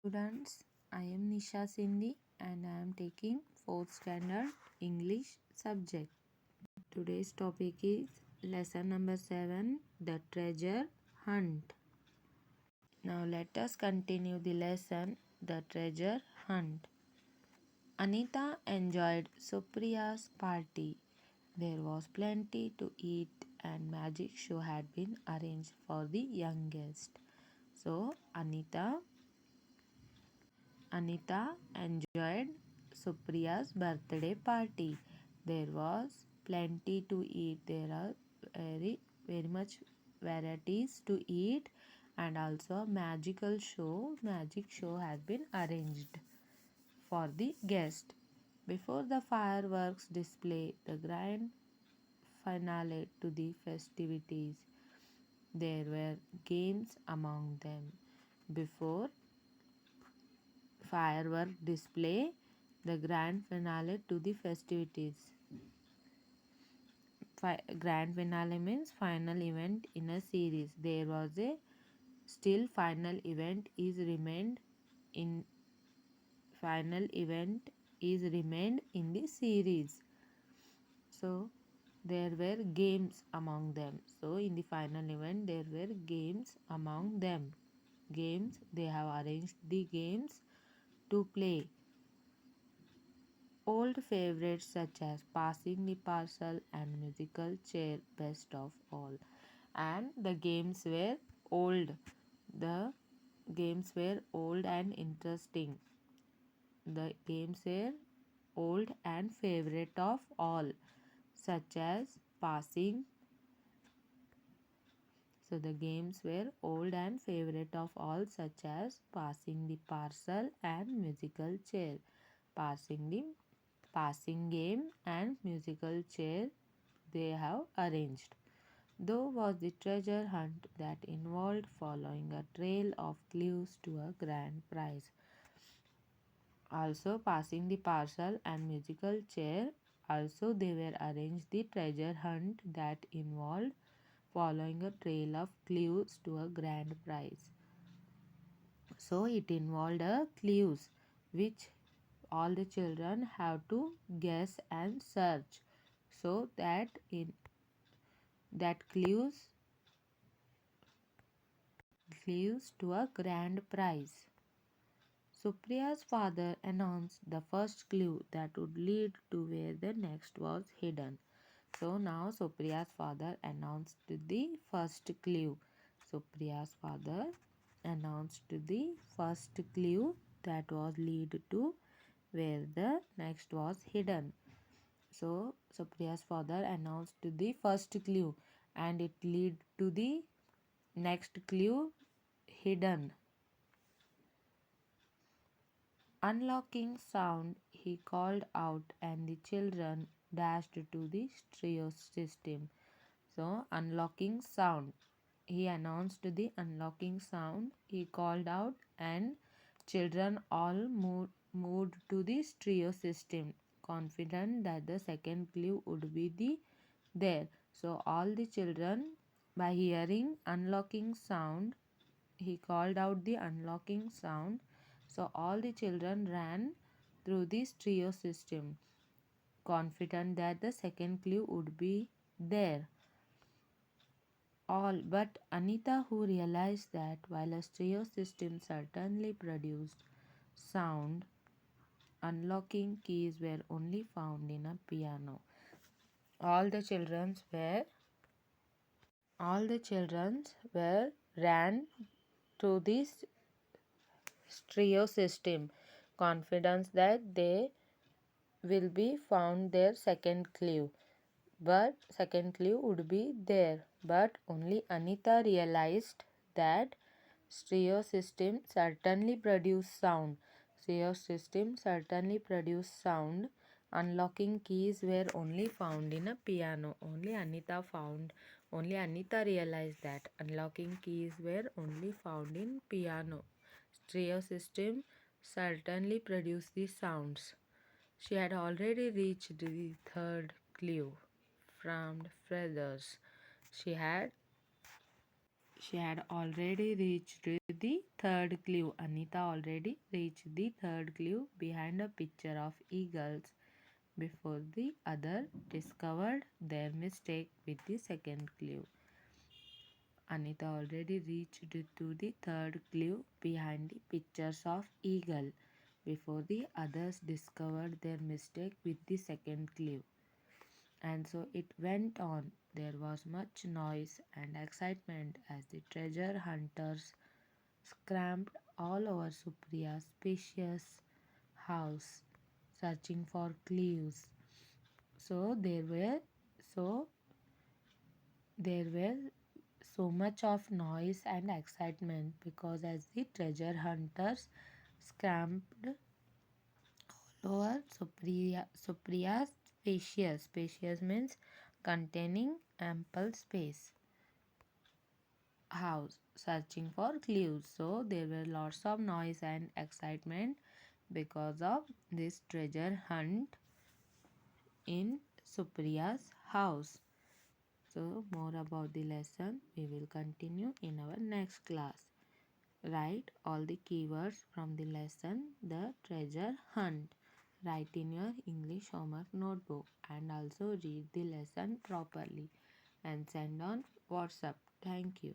Students, I am Nisha Sindhi and I am taking 4th standard English subject. Today's topic is lesson number 7, the treasure hunt. Now let us continue the lesson, the treasure hunt. Anita enjoyed Supriya's party. There was plenty to eat and magic show had been arranged for the young guest. So Anita enjoyed Supriya's birthday party. There was plenty to eat. There are very much varieties to eat, and also magic show has been arranged for the guest. Before the fireworks display, the grand finale to the festivities, there were games among them. Before firework display, the grand finale to the festivities. Grand finale means final event in a series. There was a still final event is remained in the series. So there were games among them. So in the final event there were games among them. Games, they have arranged the games to play. Old favorites such as Passing the Parcel and Musical Chair, best of all. And the games were old. The games were old and interesting. The games were old and favorite of all, such as Passing. So the games were old and favorite of all, such as Passing the Parcel and Musical Chair. Passing game and musical chair they have arranged. Though was the treasure hunt that involved following a trail of clues to a grand prize. Also passing the parcel and musical chair, also they were arranged the treasure hunt that involved following a trail of clues to a grand prize. So it involved a clues which all the children have to guess and search, so that clues to a grand prize. Supriya's father announced the first clue that would lead to where the next was hidden. So now Supriya's father announced the first clue. Supriya's father announced the first clue that was lead to where the next was hidden. So Supriya's father announced the first clue and it lead to the next clue hidden. Unlocking sound, he called out and the children dashed to the stereo system. So unlocking sound, he announced the unlocking sound, he called out and children all moved to the stereo system, confident that the second clue would be there. So all the children, by hearing unlocking sound, he called out the unlocking sound. So all the children ran through the stereo system, confident that the second clue would be there. All but Anita, who realized that while a stereo system certainly produced sound, unlocking keys were only found in a piano. All the children were ran to this stereo system, confidence that they will be found their second clue. But second clue would be there. But only Anita realized that stereo system certainly produce sound. Stereo system certainly produce sound. Unlocking keys were only found in a piano. Only Anita realized that unlocking keys were only found in piano. Stereo system certainly produced the sounds. She had already reached the third clue, from feathers. She had She had already reached the third clue. Anita already reached the third clue behind a picture of eagles before the other discovered their mistake with the second clue. Anita already reached to the third clue behind the pictures of eagle before the others discovered their mistake with the second clue. And so it went on. There was much noise and excitement as the treasure hunters scrambled all over Supriya's spacious house searching for clues. So so there were so much of noise and excitement because as the treasure hunters scrambled all over Supriya's spacious means containing ample space house searching for clues. So there were lots of noise and excitement because of this treasure hunt in Supriya's house. So more about the lesson we will continue in our next class. Write all the keywords from the lesson the treasure hunt. Write in your English homework notebook and also read the lesson properly and send on WhatsApp. Thank you.